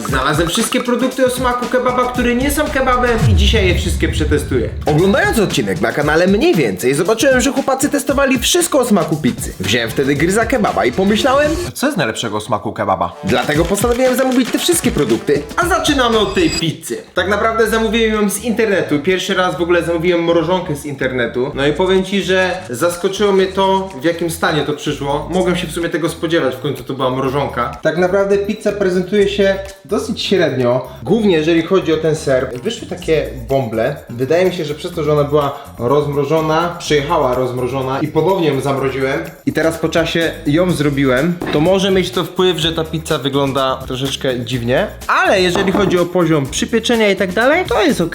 Znalazłem wszystkie produkty o smaku kebaba, które nie są kebabem i dzisiaj je wszystkie przetestuję. Oglądając odcinek na kanale Mniej Więcej, zobaczyłem, że chłopacy testowali wszystko o smaku pizzy. Wziąłem wtedy gryza kebaba i pomyślałem, co jest najlepszego o smaku kebaba? Dlatego postanowiłem zamówić te wszystkie produkty, a zaczynamy od tej pizzy. Tak naprawdę zamówiłem ją z internetu. Pierwszy raz w ogóle zamówiłem mrożonkę z internetu. No i powiem ci, że zaskoczyło mnie to, w jakim stanie to przyszło. Mogłem się w sumie tego spodziewać, w końcu to była mrożonka. Tak naprawdę pizza prezentuje się dosyć średnio. Głównie jeżeli chodzi o ten ser. Wyszły takie bąble. Wydaje mi się, że przez to, że ona była rozmrożona, przyjechała rozmrożona i ponownie ją zamroziłem i teraz po czasie ją zrobiłem, to może mieć to wpływ, że ta pizza wygląda troszeczkę dziwnie, ale jeżeli chodzi o poziom przypieczenia i tak dalej, to jest ok.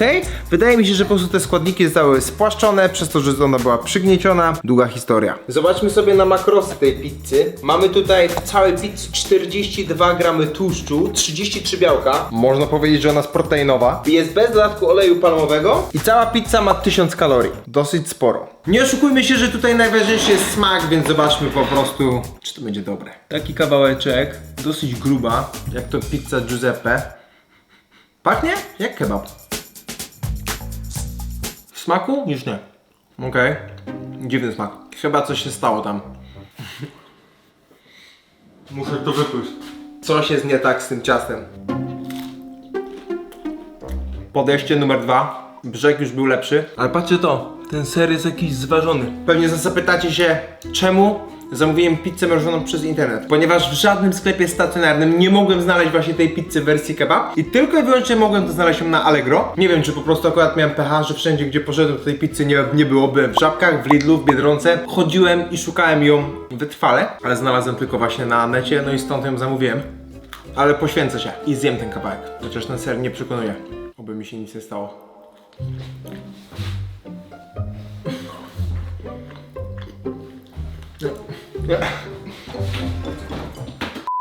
Wydaje mi się, że po prostu te składniki zostały spłaszczone przez to, że ona była przygnieciona. Długa historia. Zobaczmy sobie na makrosy tej pizzy. Mamy tutaj w całej pizzy 42 gramy tłuszczu, 33 białka. Można powiedzieć, że ona jest proteinowa. Jest bez dodatku oleju palmowego i cała pizza ma 1000 kalorii. Dosyć sporo. Nie oszukujmy się, że tutaj najważniejszy jest smak, więc zobaczmy po prostu, czy to będzie dobre. Taki kawałeczek, dosyć gruba, jak to pizza Giuseppe. Pachnie jak kebab. W smaku? Już nie. Okej. Dziwny smak. Chyba coś się stało tam. Muszę to wypluć. Coś jest nie tak z tym ciastem. Podejście numer 2. Brzeg już był lepszy. Ale patrzcie to. Ten ser jest jakiś zważony. Pewnie zapytacie się, czemu zamówiłem pizzę mrożoną przez internet. Ponieważ w żadnym sklepie stacjonarnym nie mogłem znaleźć właśnie tej pizzy w wersji kebab. I tylko i wyłącznie mogłem to znaleźć ją na Allegro. Nie wiem, czy po prostu akurat miałem pecha, że wszędzie, gdzie poszedłem, to tej pizzy nie było. Byłem w Żabkach, w Lidlu, w Biedronce. Chodziłem i szukałem ją wytrwale. Ale znalazłem tylko właśnie na necie, no i stąd ją zamówiłem. Ale poświęcę się i zjem ten kawałek. Chociaż ten ser nie przekonuje. Oby mi się nic nie stało.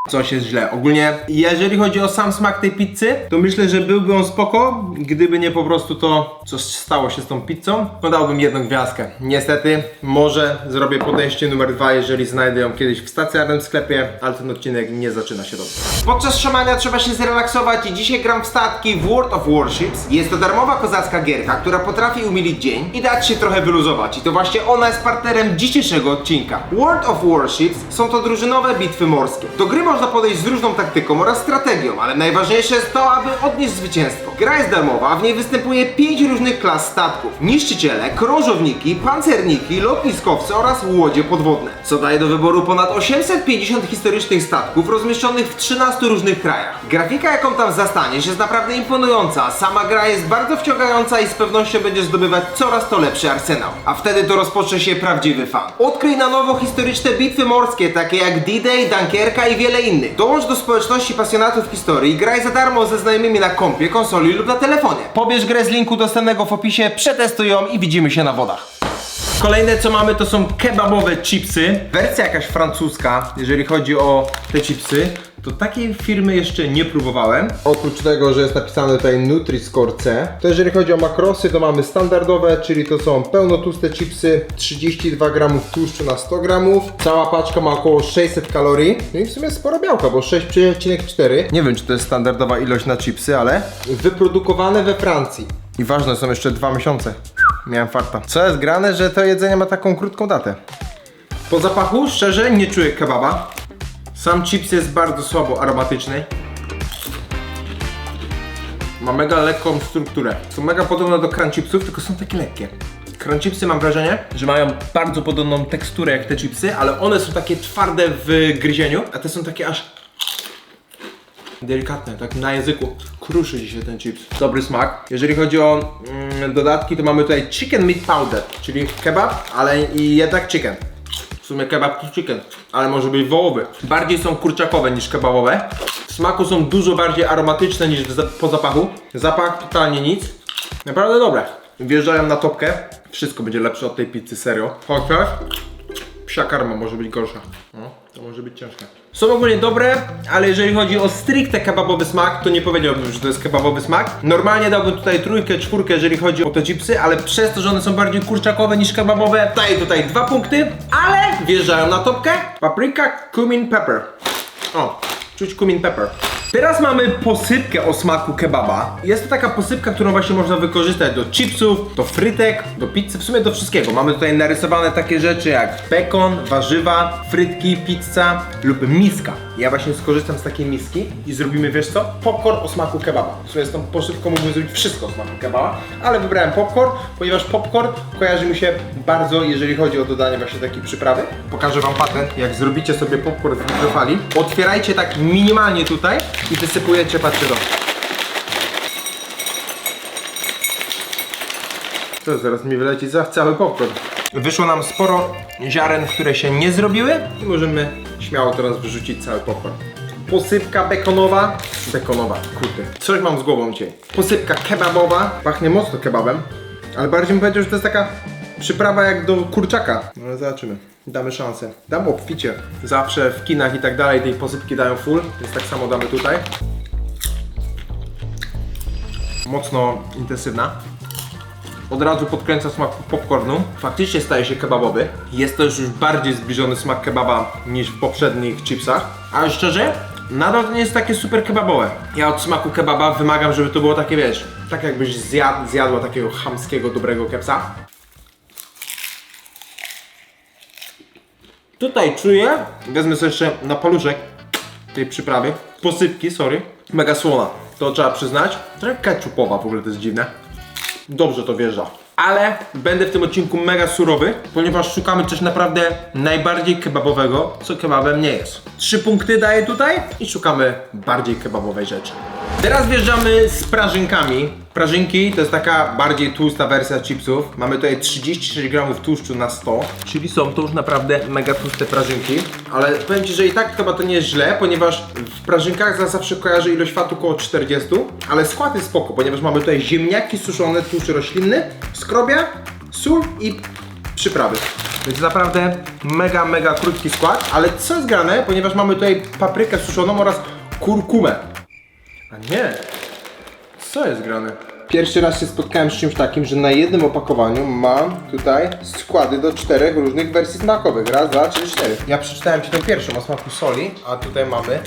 Coś jest źle. Ogólnie, jeżeli chodzi o sam smak tej pizzy, to myślę, że byłby on spoko, gdyby nie po prostu to, co stało się z tą pizzą. Podałbym jedną gwiazdkę. Niestety, może zrobię podejście numer 2, jeżeli znajdę ją kiedyś w stacjonarnym sklepie, ale ten odcinek nie zaczyna się dobrze. Podczas szamania trzeba się zrelaksować i dzisiaj gram w statki w World of Warships. Jest to darmowa kozacka gierka, która potrafi umilić dzień i dać się trochę wyluzować. I to właśnie ona jest partnerem dzisiejszego odcinka. World of Warships są to drużynowe bitwy morskie. Do gry można podejść z różną taktyką oraz strategią, ale najważniejsze jest to, aby odnieść zwycięstwo. Gra jest darmowa, a w niej występuje 5 różnych klas statków. Niszczyciele, krążowniki, pancerniki, lotniskowce oraz łodzie podwodne. Co daje do wyboru ponad 850 historycznych statków rozmieszczonych w 13 różnych krajach. Grafika, jaką tam zastaniesz, jest naprawdę imponująca, a sama gra jest bardzo wciągająca i z pewnością będziesz zdobywać coraz to lepszy arsenał. A wtedy to rozpocznie się prawdziwy fan. Odkryj na nowo historyczne bitwy morskie, takie jak D-Day, Dunkierka i wiele innych. Dołącz do społeczności pasjonatów historii i graj za darmo ze znajomymi na kompie, konsoli lub na telefonie. Pobierz grę z linku dostępnego w opisie, przetestuj ją i widzimy się na wodach. Kolejne co mamy to są kebabowe chipsy. Wersja jakaś francuska, jeżeli chodzi o te chipsy. To takiej firmy jeszcze nie próbowałem. Oprócz tego, że jest napisane tutaj Nutri-Score C, to jeżeli chodzi o makrosy, to mamy standardowe, czyli to są pełnotłuste chipsy, 32 gramów tłuszczu na 100 gramów. Cała paczka ma około 600 kalorii. No i w sumie sporo białka, bo 6,4. Nie wiem, czy to jest standardowa ilość na chipsy, ale wyprodukowane we Francji. I ważne, są jeszcze 2 miesiące. Miałem farta. Co jest grane, że to jedzenie ma taką krótką datę. Po zapachu, szczerze, nie czuję kebaba. Sam chips jest bardzo słabo aromatyczny. Ma mega lekką strukturę. Są mega podobne do crunch chipsów, tylko są takie lekkie. Crunch chipsy mam wrażenie, że mają bardzo podobną teksturę jak te chipsy, ale one są takie twarde w gryzieniu, a te są takie aż delikatne, tak na języku. Kruszy dzisiaj ten chips. Dobry smak. Jeżeli chodzi o dodatki, to mamy tutaj chicken meat powder, czyli kebab, ale i jednak chicken. W sumie kebab to chicken, ale może być wołowy. Bardziej są kurczakowe niż kebabowe. W smaku są dużo bardziej aromatyczne niż po zapachu. Zapach totalnie nic. Naprawdę dobre. Wjeżdżają na topkę. Wszystko będzie lepsze od tej pizzy, serio. Chociaż psia karma może być gorsza. No, to może być ciężkie. Są ogólnie dobre, ale jeżeli chodzi o stricte kebabowy smak, to nie powiedziałbym, że to jest kebabowy smak. Normalnie dałbym tutaj 3, 4, jeżeli chodzi o te chipsy, ale przez to, że one są bardziej kurczakowe niż kebabowe, daję tutaj 2 punkty, ale wjeżdżają na topkę. Paprika, cumin, pepper. O, czuć cumin pepper. Teraz mamy posypkę o smaku kebaba. Jest to taka posypka, którą właśnie można wykorzystać do chipsów, do frytek, do pizzy, w sumie do wszystkiego. Mamy tutaj narysowane takie rzeczy jak bekon, warzywa, frytki, pizza lub miska. Ja właśnie skorzystam z takiej miski i zrobimy, wiesz co? Popcorn o smaku kebaba. W sumie z tą posypką mógłbym zrobić wszystko o smaku kebaba, ale wybrałem popcorn, ponieważ popcorn kojarzy mi się bardzo, jeżeli chodzi o dodanie właśnie takiej przyprawy. Pokażę wam patent, jak zrobicie sobie popcorn w mikrofali. Otwierajcie tak minimalnie tutaj i wysypujecie, patrzcie to. Co, zaraz mi wyleci za cały popcorn. Wyszło nam sporo ziaren, które się nie zrobiły i możemy śmiało teraz wyrzucić cały popcorn. Posypka bekonowa, kurde, coś mam z głową dzisiaj. Posypka kebabowa, pachnie mocno kebabem, ale bardziej bym powiedział, że to jest taka przyprawa jak do kurczaka. No ale zobaczymy, damy szansę. Dam obficie. Zawsze w kinach i tak dalej tej posypki dają full, więc tak samo damy tutaj. Mocno intensywna. Od razu podkręca smak popcornu. Faktycznie staje się kebabowy. Jest to już bardziej zbliżony smak kebaba niż w poprzednich chipsach. Ale szczerze, nadal to nie jest takie super kebabowe. Ja od smaku kebaba wymagam, żeby to było takie, wiesz, tak jakbyś zjadła takiego chamskiego, dobrego kepsa. Tutaj czuję, wezmę sobie jeszcze na paluszek tej przyprawy, posypki, sorry, mega słona, to trzeba przyznać. Trochę ketchupowa, w ogóle to jest dziwne. Dobrze to wjeżdża. Ale będę w tym odcinku mega surowy, ponieważ szukamy coś naprawdę najbardziej kebabowego, co kebabem nie jest. 3 punkty daję tutaj i szukamy bardziej kebabowej rzeczy. Teraz wjeżdżamy z prażynkami. Prażynki to jest taka bardziej tłusta wersja chipsów. Mamy tutaj 36 gramów tłuszczu na 100, czyli są to już naprawdę mega tłuste prażynki. Ale powiem Ci, że i tak chyba to nie jest źle, ponieważ w prażynkach zawsze kojarzę ilość fatu około 40, ale skład jest spoko, ponieważ mamy tutaj ziemniaki suszone, tłuszcz roślinny, skrobia, sól i przyprawy. Więc naprawdę mega krótki skład, ale co jest grane, ponieważ mamy tutaj paprykę suszoną oraz kurkumę. A nie, co jest grane? Pierwszy raz się spotkałem z czymś takim, że na jednym opakowaniu mam tutaj składy do 4 różnych wersji smakowych. Raz, dwa, trzy, 4. Ja przeczytałem Ci tą pierwszą o smaku soli, a tutaj mamy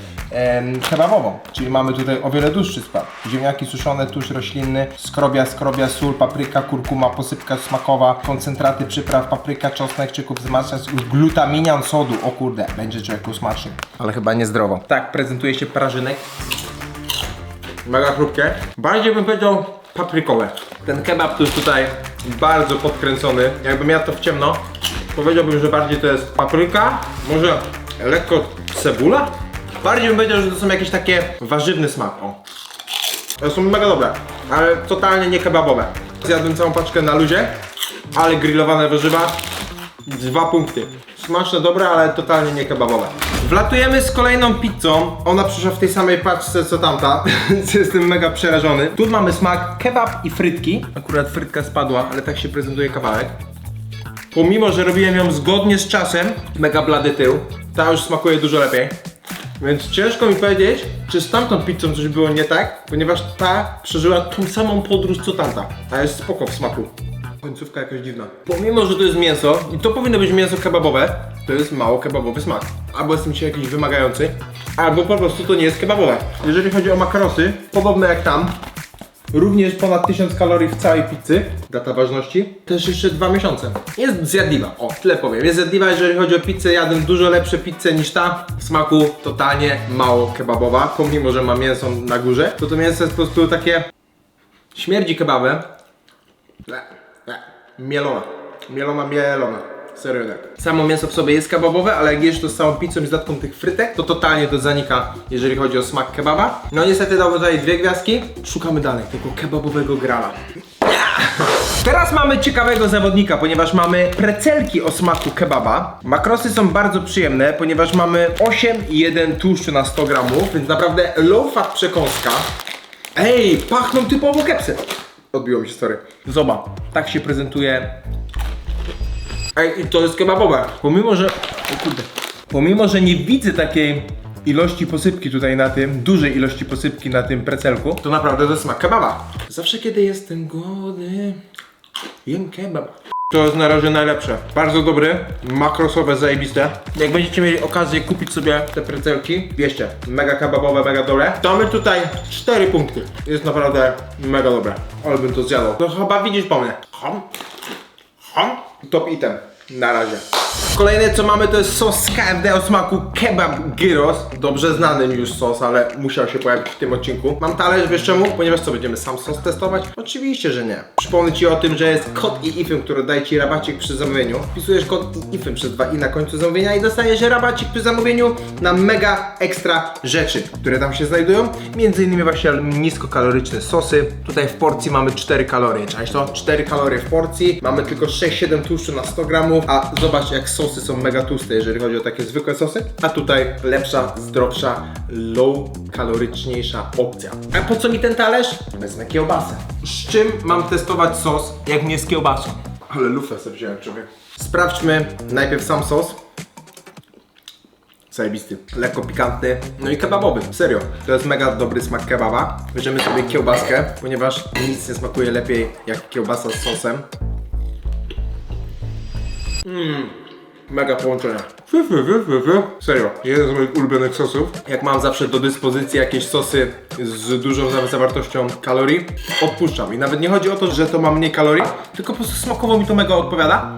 kebabową. Czyli mamy tutaj o wiele dłuższy skład. Ziemniaki suszone, tłuszcz roślinny, skrobia, sól, papryka, kurkuma, posypka smakowa, koncentraty przypraw, papryka, czosnek, czyków wzmacniacz, glutaminian sodu. O kurde, będzie człowieku smacznie. Ale chyba niezdrowo. Tak prezentuje się prażynek. Mega chrupkie. Bardziej bym powiedział paprykowe. Ten kebab to jest tutaj bardzo podkręcony. Jakbym jadł to w ciemno, powiedziałbym, że bardziej to jest papryka, może lekko cebula. Bardziej bym powiedział, że to są jakieś takie warzywny smak. O. To są mega dobre, ale totalnie nie kebabowe. Zjadłem całą paczkę na luzie, ale grillowane warzywa 2 punkty. Smaczne, dobre, ale totalnie nie kebabowe. Wlatujemy z kolejną pizzą. Ona przyszła w tej samej paczce co tamta, więc jestem mega przerażony. Tu mamy smak kebab i frytki. Akurat frytka spadła, ale tak się prezentuje kawałek. Pomimo, że robiłem ją zgodnie z czasem, mega blady tył. Ta już smakuje dużo lepiej. Więc ciężko mi powiedzieć, czy z tamtą pizzą coś było nie tak, ponieważ ta przeżyła tą samą podróż co tamta. Ta jest spoko w smaku. Końcówka jakaś dziwna. Pomimo, że to jest mięso i to powinno być mięso kebabowe, to jest mało kebabowy smak. Albo jestem dzisiaj jakiś wymagający, albo po prostu to nie jest kebabowe. Jeżeli chodzi o makarosy, podobne jak tam, również ponad 1000 kalorii w całej pizzy. Data ważności też jeszcze 2 miesiące. Jest zjadliwa, o tyle powiem. Jest zjadliwa, jeżeli chodzi o pizzę. Jadłem dużo lepsze pizze niż ta. W smaku totalnie mało kebabowa, pomimo, że ma mięso na górze. To mięso jest po prostu takie... śmierdzi kebabem. Mielona. Serio tak. Samo mięso w sobie jest kebabowe, ale jak jesz to z całą pizzą i z dodatką tych frytek, to totalnie to zanika, jeżeli chodzi o smak kebaba. No niestety dałbym tutaj 2 gwiazdki. Szukamy dalej tego kebabowego grala. Teraz mamy ciekawego zawodnika, ponieważ mamy precelki o smaku kebaba. Makrosy są bardzo przyjemne, ponieważ mamy 8,1 tłuszczu na 100 gramów, więc naprawdę low fat przekąska. Ej, pachną typowo kepsy. Odbiło mi się, sorry. Zobacz, tak się prezentuje. Ej, i to jest kebabowe. Pomimo, że nie widzę takiej ilości posypki tutaj na tym, dużej ilości posypki na tym precelku, to naprawdę to jest smak kebaba. Zawsze kiedy jestem głodny, jem kebab. To jest na razie najlepsze. Bardzo dobry, makrosowe, zajebiste. Jak będziecie mieli okazję kupić sobie te precelki, bierzcie. Mega kebabowe, mega dobre. To mamy tutaj 4 punkty. Jest naprawdę mega dobre. Ale bym to zjadł. To chyba widzisz po mnie. Top item. Na razie. Kolejne co mamy to jest sos z KFD o smaku Kebab Gyros. Dobrze znany mi już sos, ale musiał się pojawić w tym odcinku. Mam talerz, wiesz czemu? Ponieważ co, będziemy sam sos testować? Oczywiście, że nie. Przypomnę Ci o tym, że jest kod i IFM, który daje Ci rabacik przy zamówieniu. Wpisujesz kod i IFM przez 2 i na końcu zamówienia i dostajesz rabacik przy zamówieniu na mega ekstra rzeczy, które tam się znajdują. Między innymi właśnie niskokaloryczne sosy. Tutaj w porcji mamy 4 kalorie. Cześć to? 4 kalorie w porcji. Mamy tylko 6-7 tłuszczu na 100 gramów, a zobacz jak sosy są mega tłuste, jeżeli chodzi o takie zwykłe sosy, a tutaj lepsza, zdrowsza, low kaloryczniejsza opcja. A po co mi ten talerz? Wezmę kiełbasę. Z czym mam testować sos, jak nie z kiełbasą? Ale lufę sobie wziąłem, człowiek. Sprawdźmy najpierw sam sos. Zajebisty, lekko pikantny, no i kebabowy, serio. To jest mega dobry smak kebaba. Bierzemy sobie kiełbaskę, ponieważ nic nie smakuje lepiej jak kiełbasa z sosem. Mega połączenia. Serio, jeden z moich ulubionych sosów. Jak mam zawsze do dyspozycji jakieś sosy z dużą zawartością kalorii, odpuszczam. I nawet nie chodzi o to, że to ma mniej kalorii, tylko po prostu smakowo mi to mega odpowiada.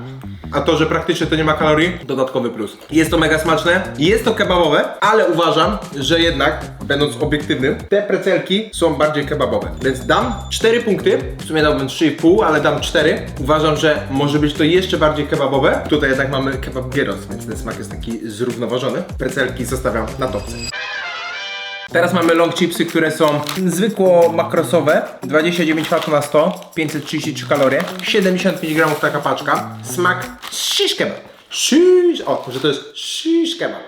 A to, że praktycznie to nie ma kalorii, dodatkowy plus. Jest to mega smaczne, jest to kebabowe, ale uważam, że jednak, będąc obiektywnym, te precelki są bardziej kebabowe. Więc dam 4 punkty, w sumie dałbym 3,5, ale dam 4. Uważam, że może być to jeszcze bardziej kebabowe. Tutaj jednak mamy kebab gyros, więc ten smak jest taki zrównoważony. Precelki zostawiam na topce. Teraz mamy long chipsy, które są zwykło makrosowe, 29 W na 100, 533 kalorie, 75 gramów taka paczka, smak shish kebab. O, że to jest shish kebab.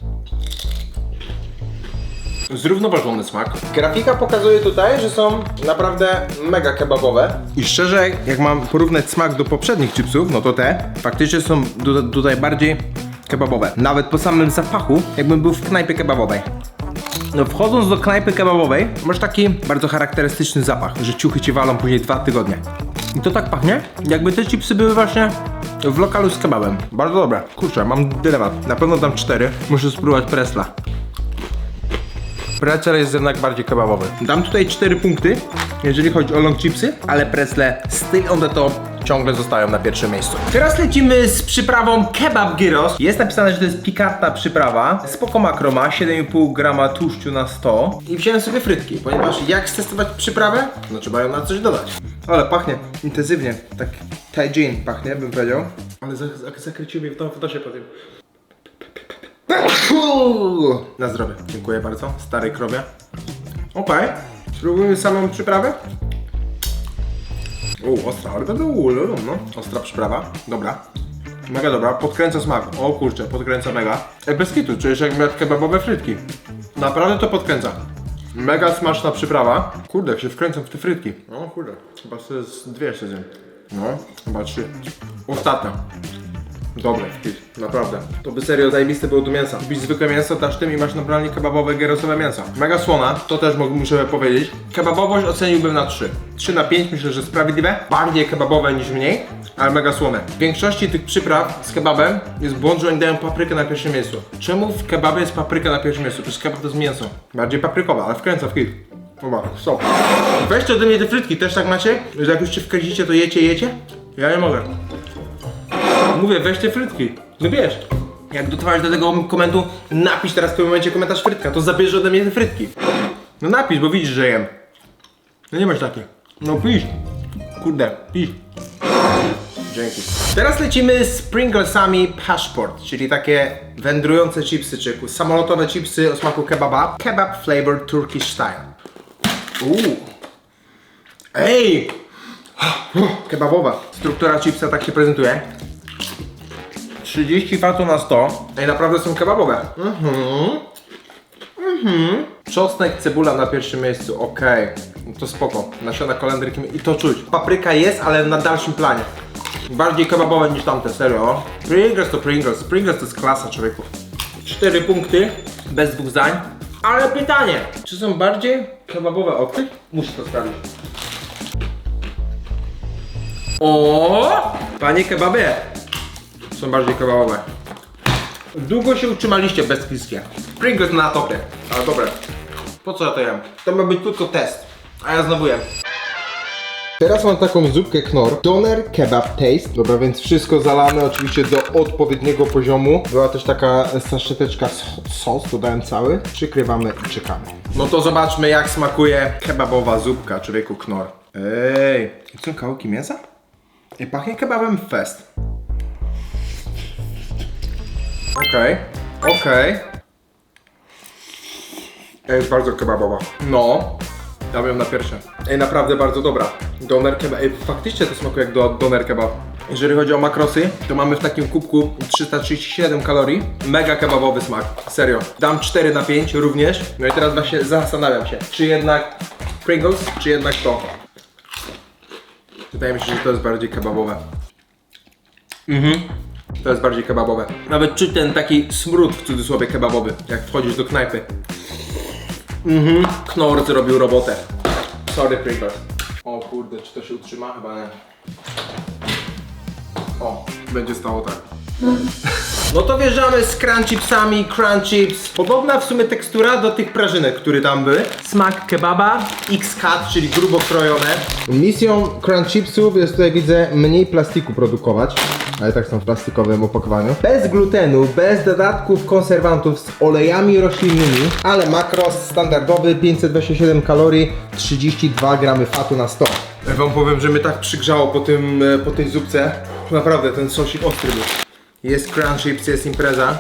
Zrównoważony smak. Grafika pokazuje tutaj, że są naprawdę mega kebabowe. I szczerze, jak mam porównać smak do poprzednich chipsów, no to te faktycznie są tutaj bardziej kebabowe. Nawet po samym zapachu, jakbym był w knajpie kebabowej. No wchodząc do knajpy kebabowej, masz taki bardzo charakterystyczny zapach, że ciuchy ci walą później 2 tygodnie. I to tak pachnie, jakby te chipsy były właśnie w lokalu z kebabem. Bardzo dobre. Kurczę, mam dylemat. Na pewno dam 4. Muszę spróbować presla. Precel jest jednak bardziej kebabowy. Dam tutaj 4 punkty, jeżeli chodzi o long chipsy, ale precle still on the top ciągle zostają na pierwszym miejscu. Teraz lecimy z przyprawą Kebab Gyros. Jest napisane, że to jest pikantna przyprawa. Spoko makro ma, 7,5 grama tłuszczu na 100. I wziąłem sobie frytki, ponieważ jak stestować przyprawę, no trzeba ją na coś dodać. Ale pachnie intensywnie, tak tajin pachnie, bym powiedział. Ale zakręcił mnie w tą fotosie po tym. Na zdrowie. Dziękuję bardzo. Starej krowie. Okej. Spróbujmy samą przyprawę. Ostra. No. Ostra przyprawa. Dobra. Mega dobra. Podkręca smak. O kurczę, podkręca mega. Bez kitu. Czujesz jak miał kebabowe frytki. Naprawdę to podkręca. Mega smaczna przyprawa. Kurde, jak się wkręcam w te frytki. O kurde. Chyba sobie z 2 jeszcze zjem. No, chyba 3. Ostatnia. Dobre, naprawdę. To by serio zajebiste było do mięsa. Kupisz zwykłe mięso, dasz tym i masz naprawdę kebabowe, gyrosowe mięso. Mega słona, to też muszę powiedzieć. Kebabowość oceniłbym na 3. 3 na 5 myślę, że sprawiedliwe. Bardziej kebabowe niż mniej, ale mega słone. W większości tych przypraw z kebabem jest błąd, że oni dają paprykę na pierwszym miejscu. Czemu w kebabie jest papryka na pierwszym miejscu? Przecież kebab to jest mięso. Bardziej paprykowe, ale wkręca w hit. Dobra, stop. Weźcie ode mnie te frytki, też tak macie? Że jak już się wkręcicie, to jecie? Ja nie mogę. Mówię, weź te frytki. No bierz. Jak dotrwałeś do tego komentu, napisz teraz w tym momencie komentarz frytka, to zabierz ode mnie te frytki. No napisz, bo widzisz, że jem. No nie masz takich. No pisz. Kurde, pisz. Dzięki. Teraz lecimy z Pringlesami Passport, czyli takie wędrujące chipsy, czy samolotowe chipsy o smaku kebaba. Kebab flavor Turkish style. Ej! Kebabowa. Struktura chipsa tak się prezentuje. 30 W na 100. Ej, naprawdę są kebabowe. Czosnek, cebula na pierwszym miejscu, okej. To spoko. Nasiona kolendryki i to czuć. Papryka jest, ale na dalszym planie. Bardziej kebabowe niż tamte, serio. Pringles to Pringles. Pringles to jest klasa, człowieku. 4 punkty, bez 2 zdań. Ale pytanie, czy są bardziej kebabowe od tych? Muszę to sprawdzić. O! Panie kebabie! Są bardziej kebabowe. Długo się utrzymaliście bezkriskie. Pringles na topie, ale dobre. Po co ja to jem? To ma być tylko test, a ja znowu jem. Teraz mam taką zupkę Knorr, Doner Kebab Taste. Dobra, więc wszystko zalane oczywiście do odpowiedniego poziomu. Była też taka saszeteczka sos, dodałem cały. Przykrywamy i czekamy. No to zobaczmy, jak smakuje kebabowa zupka człowieku Knorr. Ej, są kawałki mięsa? I pachnie kebabem fest. Okej. Jest bardzo kebabowa. No, ja bym na pierwsze. Naprawdę bardzo dobra. Doner kebab. Faktycznie to smakuje jak doner kebab. Jeżeli chodzi o makrosy, to mamy w takim kubku 337 kalorii. Mega kebabowy smak. Serio. Dam 4 na 5 również. No i teraz właśnie zastanawiam się, czy jednak Pringles, czy jednak to. Wydaje mi się, że to jest bardziej kebabowe. To jest bardziej kebabowe. Nawet czuć ten taki smród w cudzysłowie kebabowy, jak wchodzisz do knajpy. Knorr zrobił robotę. Sorry Pringles. O kurde, czy to się utrzyma? Chyba nie. O, będzie stało tak. No to wjeżdżamy z crunch chipsami, crunch chips. Podobna w sumie tekstura do tych prażynek, które tam były. Smak kebaba, X-cut, czyli grubo krojone. Misją crunch chipsów jest tutaj, widzę, mniej plastiku produkować. Ale tak są w plastikowym opakowaniu. Bez glutenu, bez dodatków konserwantów, z olejami roślinnymi. Ale makros standardowy, 527 kalorii, 32 gramy fatu na 100. Ja wam powiem, że mnie tak przygrzało po tej zupce. Naprawdę, ten sosik ostry był. Jest crunch chips, jest impreza.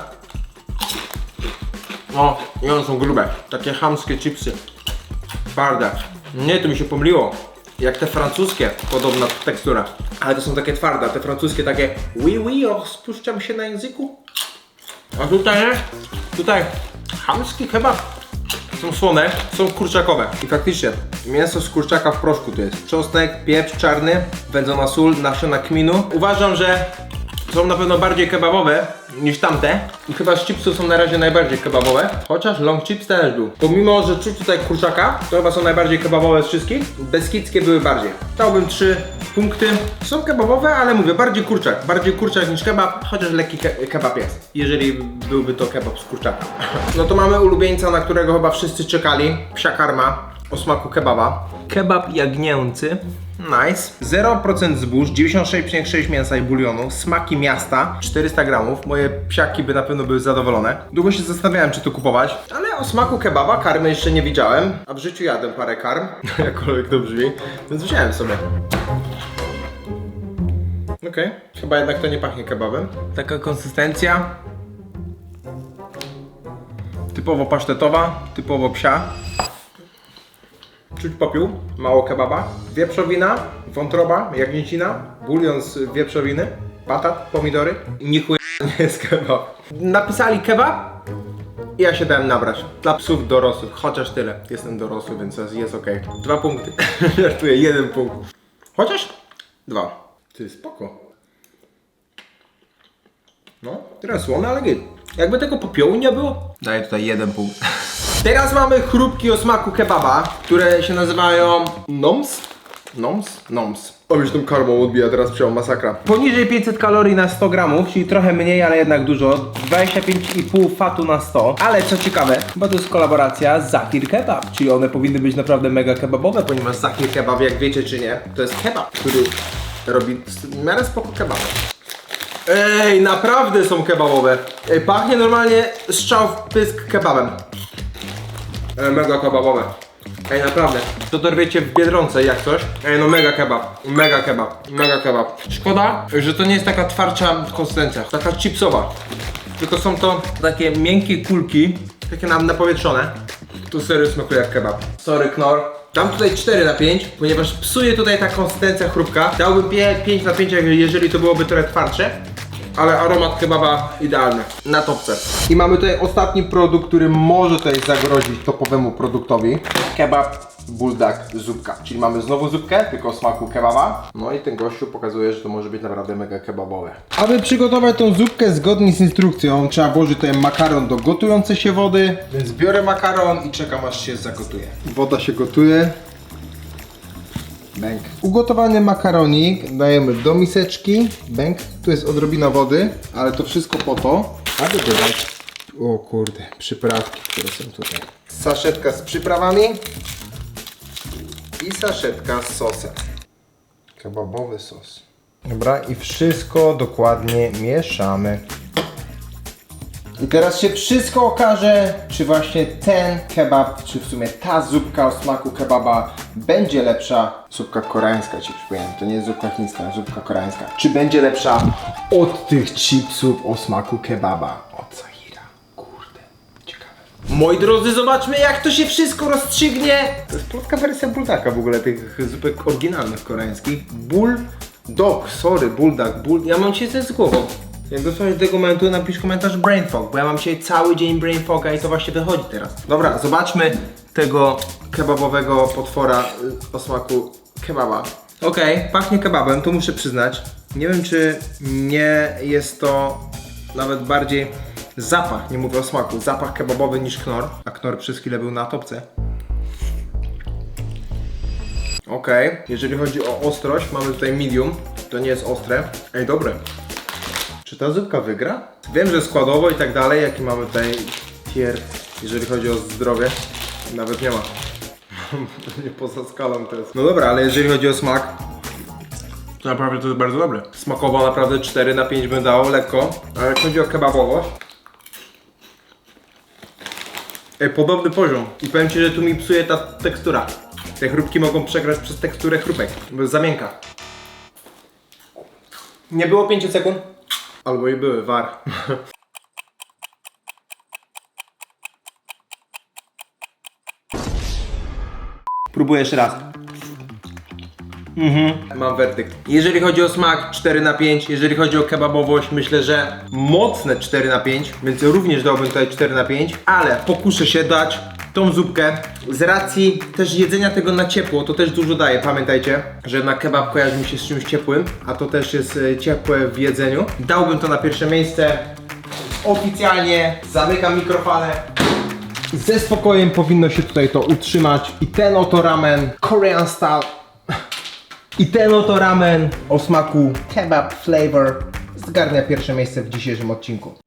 O, i one są grube. Takie chamskie chipsy. Twarde. Nie, to mi się pomyliło. Jak te francuskie, podobna tekstura. Ale to są takie twarde, a te francuskie takie oui, spuszczam się na języku. A tutaj chamski kebab. Są słone, są kurczakowe. I faktycznie, mięso z kurczaka w proszku to jest. Czosnek, pieprz czarny, wędzona sól, nasiona kminu. Uważam, że są na pewno bardziej kebabowe niż tamte. I chyba z chipsów są na razie najbardziej kebabowe. Chociaż long chips też był. Pomimo, że czuć tutaj kurczaka, to chyba są najbardziej kebabowe z wszystkich. Beskidzkie były bardziej. Dałbym 3 punkty. Są kebabowe, ale mówię, bardziej kurczak niż kebab, chociaż lekki kebab jest. Jeżeli byłby to kebab z kurczaka. No to mamy ulubieńca, na którego chyba wszyscy czekali. Psia karma o smaku kebaba. Kebab jagnięcy. Nice. 0% zbóż, 96,6 mięsa i bulionu, smaki miasta, 400 gramów. Moje psiaki by na pewno były zadowolone. Długo się zastanawiałem, czy to kupować, ale o smaku kebaba karmy jeszcze nie widziałem. A w życiu jadłem parę karm, jakkolwiek to brzmi, więc wziąłem sobie. Okej, chyba jednak to nie pachnie kebabem. Taka konsystencja. Typowo pasztetowa, typowo psia. Czuć popiół, mało kebaba, wieprzowina, wątroba, jagnięcina, bulion z wieprzowiny, batat, pomidory. Nichuja nie jest kebab. Napisali kebab i ja się dałem nabrać. Dla psów dorosłych, chociaż tyle. Jestem dorosły, więc jest ok. 2 punkty. Żartuję, 1 punkt. Chociaż 2. Ty, spoko. No, teraz słone, ale git. Jakby tego popiołu nie było, daję tutaj 1 punkt. Teraz mamy chrupki o smaku kebaba, które się nazywają Noms. O, już tą karmą odbija teraz przełom, masakra. Poniżej 500 kalorii na 100 gramów, czyli trochę mniej, ale jednak dużo. 25,5 fatu na 100. Ale co ciekawe, bo to jest kolaboracja z Zakir Kebab, czyli one powinny być naprawdę mega kebabowe, ponieważ Zakir Kebab, jak wiecie czy nie, to jest kebab, który robi w miarę spoko kebab. Ej, naprawdę są kebabowe. Ej, pachnie normalnie strzał w pysk kebabem. Mega kebabowe. Ej, naprawdę. To dorwiecie w Biedronce jak coś. Ej, no mega kebab. Szkoda, że to nie jest taka twardza konsystencja. Taka chipsowa. Tylko są to takie miękkie kulki. Takie napowietrzone. Tu serio smakuje jak kebab. Sorry Knorr. Dam tutaj 4 na 5, ponieważ psuje tutaj ta konsystencja chrupka. Dałbym 5 na 5, jeżeli to byłoby trochę twardsze. Ale aromat kebaba idealny, na topce. I mamy tutaj ostatni produkt, który może tutaj zagrozić topowemu produktowi. Kebab buldak zupka. Czyli mamy znowu zupkę, tylko o smaku kebaba. No i ten gościu pokazuje, że to może być naprawdę mega kebabowe. Aby przygotować tą zupkę zgodnie z instrukcją, trzeba włożyć tutaj makaron do gotującej się wody. Więc biorę makaron i czekam, aż się zagotuje. Woda się gotuje. Bęk. Ugotowany makaronik dajemy do miseczki. Bęk. Tu jest odrobina wody, ale to wszystko po to, aby dodać, o kurde, przyprawki, które są tutaj. Saszetka z przyprawami i saszetka z sosem. Kebabowy sos. Dobra, i wszystko dokładnie mieszamy. I teraz się wszystko okaże, czy właśnie ten kebab, czy w sumie ta zupka o smaku kebaba będzie lepsza. Zupka koreańska ci przypomnę, to nie jest zupka chińska, zupka koreańska. Czy będzie lepsza od tych chipsów o smaku kebaba od Zahira? Kurde, ciekawe. Moi drodzy, zobaczmy jak to się wszystko rozstrzygnie. To jest krótka wersja bulldaka w ogóle, tych zupek oryginalnych koreańskich. Bulldog, ja mam dzisiaj coś z głową. Jak dosłownie do tego momentu napisz komentarz brain fog, bo ja mam dzisiaj cały dzień brain foga i to właśnie wychodzi teraz. Dobra, zobaczmy tego kebabowego potwora o smaku kebaba. Okej, pachnie kebabem, to muszę przyznać. Nie wiem, czy nie jest to nawet bardziej zapach, nie mówię o smaku, zapach kebabowy niż knor, a knor przez chwilę był na topce. Okej, jeżeli chodzi o ostrość, mamy tutaj medium, to nie jest ostre. Ej, dobre. Czy ta zupka wygra? Wiem, że składowo i tak dalej, jaki mamy tutaj tier, jeżeli chodzi o zdrowie. Nawet nie ma. Nie poza skalą to jest. No dobra, ale jeżeli chodzi o smak, to naprawdę to jest bardzo dobre. Smakowo naprawdę 4 na 5 bym dał, lekko. Ale jak chodzi o kebabowość, podobny poziom. I powiem ci, że tu mi psuje ta tekstura. Te chrupki mogą przegrać przez teksturę chrupek, bo jest za miękka. Nie było 5 sekund? Albo i były, war. Próbuję jeszcze raz. Mam werdykt. Jeżeli chodzi o smak, 4 na 5. Jeżeli chodzi o kebabowość, myślę, że mocne 4 na 5. Więc również dałbym tutaj 4 na 5. Ale pokuszę się dać tą zupkę. Z racji też jedzenia tego na ciepło, to też dużo daje. Pamiętajcie, że jednak kebab kojarzy mi się z czymś ciepłym, a to też jest ciepłe w jedzeniu. Dałbym to na pierwsze miejsce. Oficjalnie zamykam mikrofalę. Ze spokojem powinno się tutaj to utrzymać. I ten oto ramen Korean style. I ten oto ramen o smaku kebab flavor zgarnia pierwsze miejsce w dzisiejszym odcinku.